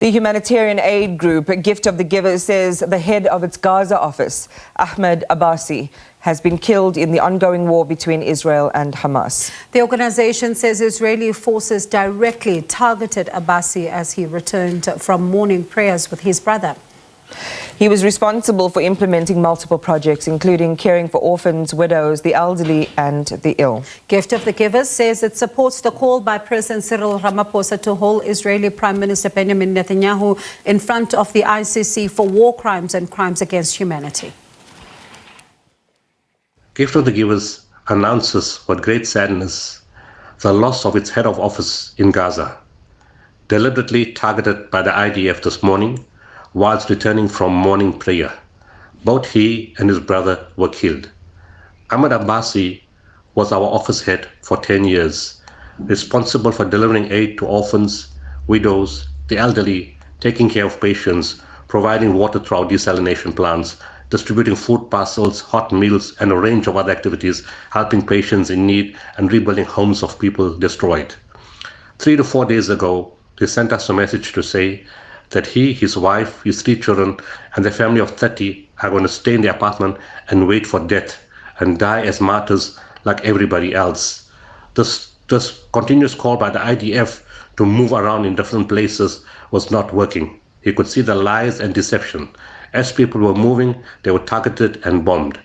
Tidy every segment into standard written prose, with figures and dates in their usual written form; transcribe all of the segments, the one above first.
The humanitarian aid group Gift of the Givers says the head of its Gaza office, Ahmed Abbasi, has been killed in the ongoing war between Israel and Hamas. The organization says Israeli forces directly targeted Abbasi as he returned from morning prayers with his brother. He was responsible for implementing multiple projects, including caring for orphans, widows, the elderly and the ill. Gift of the Givers says it supports the call by President Israel-Hamas to hold Israeli Prime Minister Benjamin Netanyahu in front of the ICC for war crimes and crimes against humanity. Gift of the Givers announces with great sadness the loss of its head of office in Gaza, deliberately targeted by the IDF this morning whilst returning from morning prayer. Both he and his brother were killed. Ahmed Abbasi was our office head for 10 years, responsible for delivering aid to orphans, widows, the elderly, taking care of patients, providing water through our desalination plants, distributing food parcels, hot meals, and a range of other activities, helping patients in need and rebuilding homes of people destroyed. 3 to 4 days ago, they sent us a message to say that he, his wife, his 3 children, and their family of 30 are going to stay in the apartment and wait for death and die as martyrs like everybody else. This continuous call by the IDF to move around in different places was not working. He could see the lies and deception. As people were moving, they were targeted and bombed.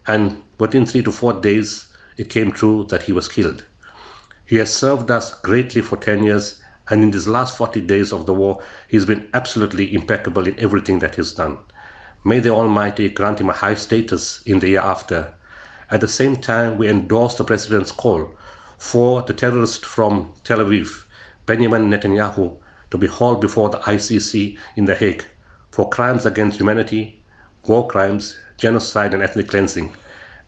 And within 3 to 4 days, it came true that he was killed. He has served us greatly for 10 years, and in these last 40 days of the war, he's been absolutely impeccable in everything that he's done. May the Almighty grant him a high status in the year after. At the same time, we endorse the President's call for the terrorist from Tel Aviv, Benjamin Netanyahu, to be hauled before the ICC in The Hague for crimes against humanity, war crimes, genocide and ethnic cleansing.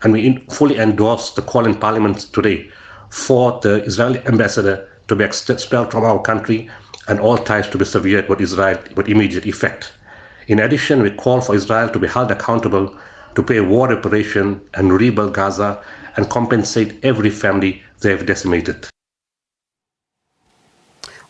And we fully endorse the call in Parliament today for the Israeli ambassador to be expelled from our country and all ties to be severed with Israel with immediate effect. In addition, we call for Israel to be held accountable to pay war reparation and rebuild Gaza and compensate every family they have decimated.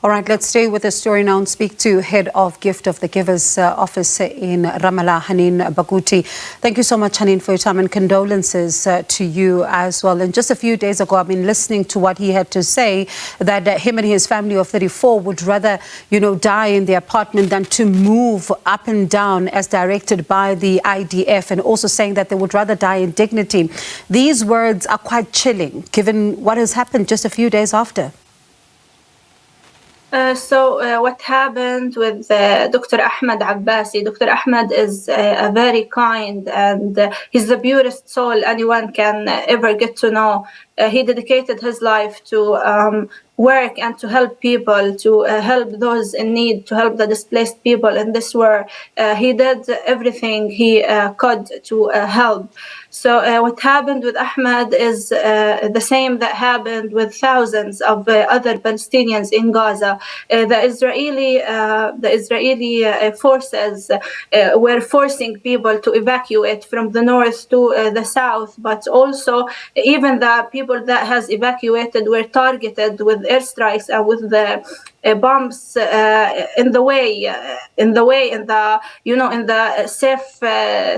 All right, let's stay with the story now and speak to head of Gift of the Givers office in Ramallah, Hanin Barghouti. Thank you so much, Hanin, for your time, and condolences to you as well. And just a few days ago, I've been listening to what he had to say, that him and his family of 34 would rather, die in their apartment than to move up and down as directed by the IDF, and also saying that they would rather die in dignity. These words are quite chilling, given what has happened just a few days after. What happened with Dr. Ahmed Abbasi? Dr. Ahmed is a very kind and he's the purest soul anyone can ever get to know. He dedicated his life to work and to help people, to help those in need, to help the displaced people in this war. He did everything he could to help. So what happened with Ahmed is the same that happened with thousands of other Palestinians in Gaza. The Israeli forces were forcing people to evacuate from the north to the south, but also even the people that has evacuated were targeted with airstrikes and with the bombs in the safe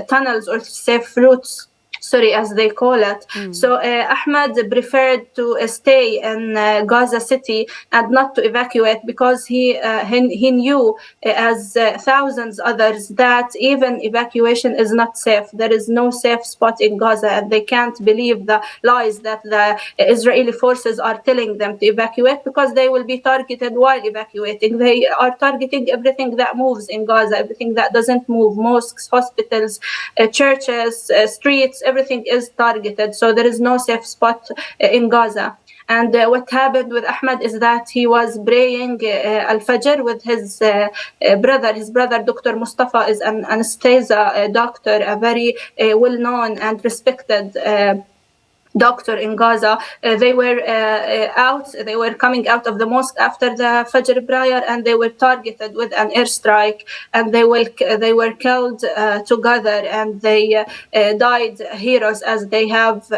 tunnels or safe routes, as they call it. So Ahmed preferred to stay in Gaza City and not to evacuate, because he knew, as thousands others, that even evacuation is not safe. There is no safe spot in Gaza, and they can't believe the lies that the Israeli forces are telling them to evacuate, because they will be targeted while evacuating. They are targeting everything that moves in Gaza, everything that doesn't move: mosques, hospitals, churches, streets, everything is targeted. So there is no safe spot in Gaza. And what happened with Ahmed is that he was praying Al-Fajr with his brother. His brother, Dr. Mustafa, is an anesthesia doctor, a very well-known and respected doctor in Gaza. They were they were coming out of the mosque after the Fajr prayer, and they were targeted with an airstrike, and they were killed together, and they died heroes, as they have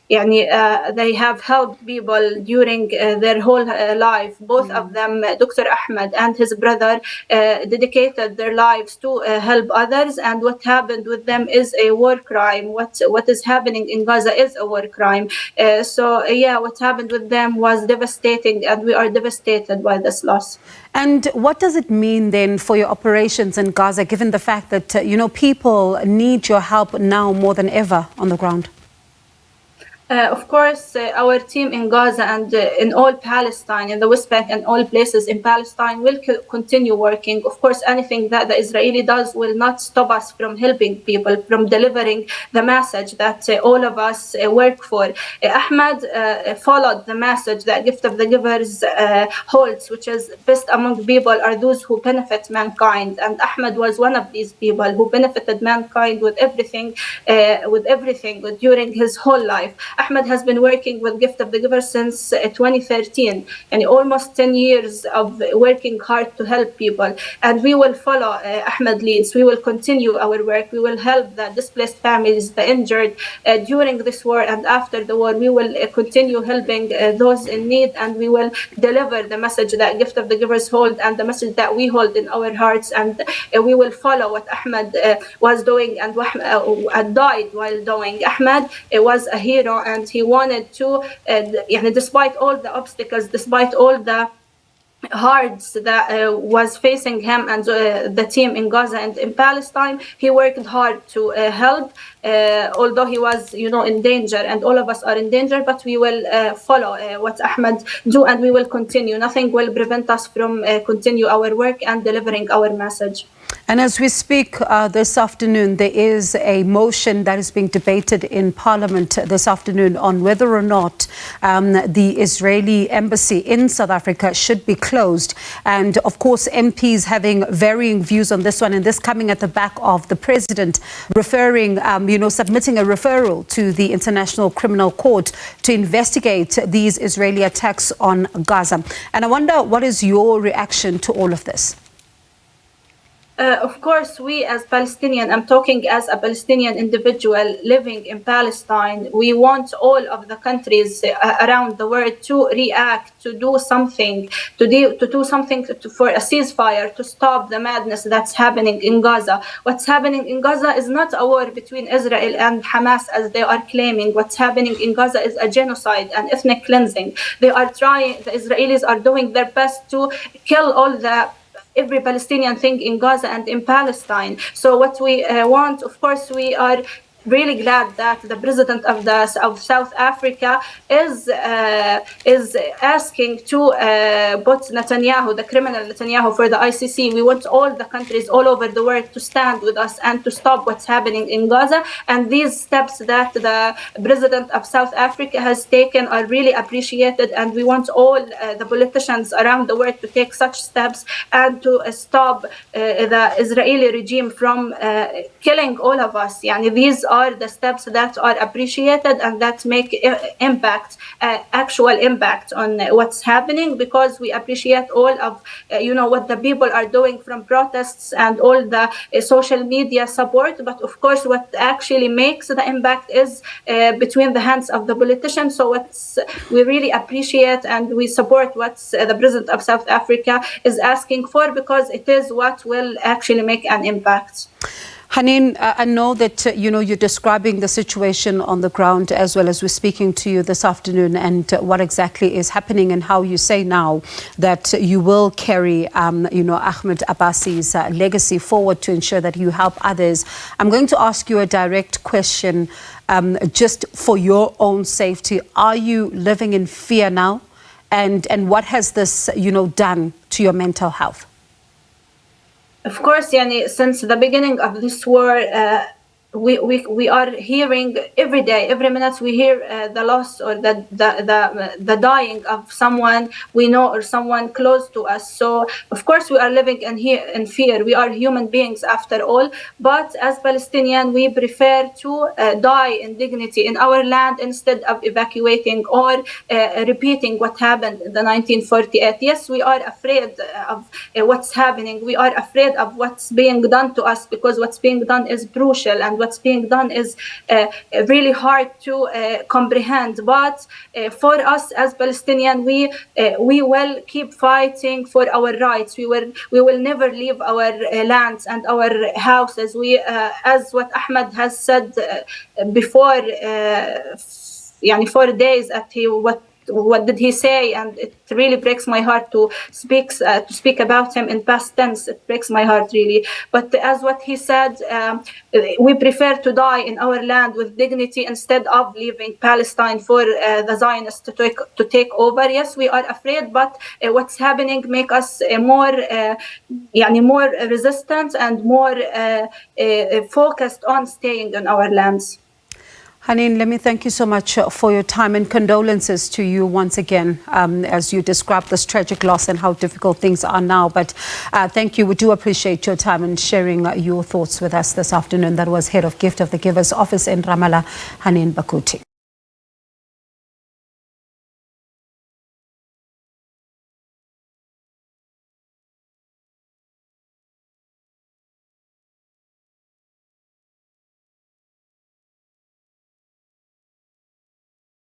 they have helped people during their whole life. Both of them, Dr. Ahmed and his brother, dedicated their lives to help others, and what happened with them is a war crime. What is happening in Gaza is a war crime. What happened with them was devastating, and we are devastated by this loss. And what does it mean then for your operations in Gaza, given the fact that, people need your help now more than ever on the ground? Of course, our team in Gaza and in all Palestine, in the West Bank and all places in Palestine will continue working. Of course, anything that the Israeli does will not stop us from helping people, from delivering the message that all of us work for. Ahmed followed the message that Gift of the Givers holds, which is best among people are those who benefit mankind. And Ahmed was one of these people who benefited mankind with everything during his whole life. Ahmed has been working with Gift of the Giver since 2013, and almost 10 years of working hard to help people. And we will follow Ahmed leads. We will continue our work. We will help the displaced families, the injured during this war and after the war. We will continue helping those in need, and we will deliver the message that Gift of the Givers hold and the message that we hold in our hearts. And we will follow what Ahmed was doing and died while doing. Ahmed was a hero, and he wanted to, despite all the obstacles, despite all the hards that was facing him and the team in Gaza and in Palestine, he worked hard to help, although he was, in danger, and all of us are in danger, but we will follow what Ahmed do, and we will continue. Nothing will prevent us from continue our work and delivering our message. And as we speak this afternoon, there is a motion that is being debated in Parliament this afternoon on whether or not the Israeli embassy in South Africa should be closed. And of course, MPs having varying views on this one, and this coming at the back of the president referring, submitting a referral to the International Criminal Court to investigate these Israeli attacks on Gaza. And I wonder, what is your reaction to all of this? Of course, we as Palestinian, I'm talking as a Palestinian individual living in Palestine, we want all of the countries around the world to react, to do something, for a ceasefire, to stop the madness that's happening in Gaza. What's happening in Gaza is not a war between Israel and Hamas, as they are claiming. What's happening in Gaza is a genocide and ethnic cleansing. The Israelis are doing their best to kill every Palestinian thing in Gaza and in Palestine. So what we want, of course, we are really glad that the president of South Africa is asking to put Netanyahu, the criminal Netanyahu, for the ICC. We want all the countries all over the world to stand with us and to stop what's happening in Gaza. And these steps that the president of South Africa has taken are really appreciated. And we want all the politicians around the world to take such steps and to stop the Israeli regime from killing all of us. These are the steps that are appreciated and that make actual impact on what's happening, because we appreciate all of what the people are doing, from protests and all the social media support. But of course, what actually makes the impact is between the hands of the politicians. So we really appreciate and we support what the president of South Africa is asking for, because it is what will actually make an impact. Hanin, I know that, you're describing the situation on the ground as well as we're speaking to you this afternoon, and what exactly is happening, and how you say now that you will carry, Ahmed Abbasi's legacy forward to ensure that you help others. I'm going to ask you a direct question, just for your own safety. Are you living in fear now? And what has this, done to your mental health? Of course, since the beginning of this war, we are hearing every day, every minute we hear the loss or the dying of someone we know or someone close to us. So of course we are living in fear. We are human beings after all, but as Palestinians we prefer to die in dignity in our land instead of evacuating or repeating what happened in the 1948. Yes, we are afraid of what's happening. We are afraid of what's being done to us, because what's being done is brutal and what's being done is really hard to comprehend. But for us as Palestinians, we will keep fighting for our rights. We will never leave our lands and our houses. We, as what Ahmed has said before, 4 days at what did he say, and it really breaks my heart to speak about him in past tense. It breaks my heart really. But as what he said, we prefer to die in our land with dignity instead of leaving Palestine for the Zionists to take over. Yes, we are afraid, but what's happening make us more resistant and more focused on staying in our lands. Hanin, let me thank you so much for your time, and condolences to you once again as you describe this tragic loss and how difficult things are now. But thank you. We do appreciate your time and sharing your thoughts with us this afternoon. That was Head of Gift of the Givers Office in Ramallah, Hanin Barghouti.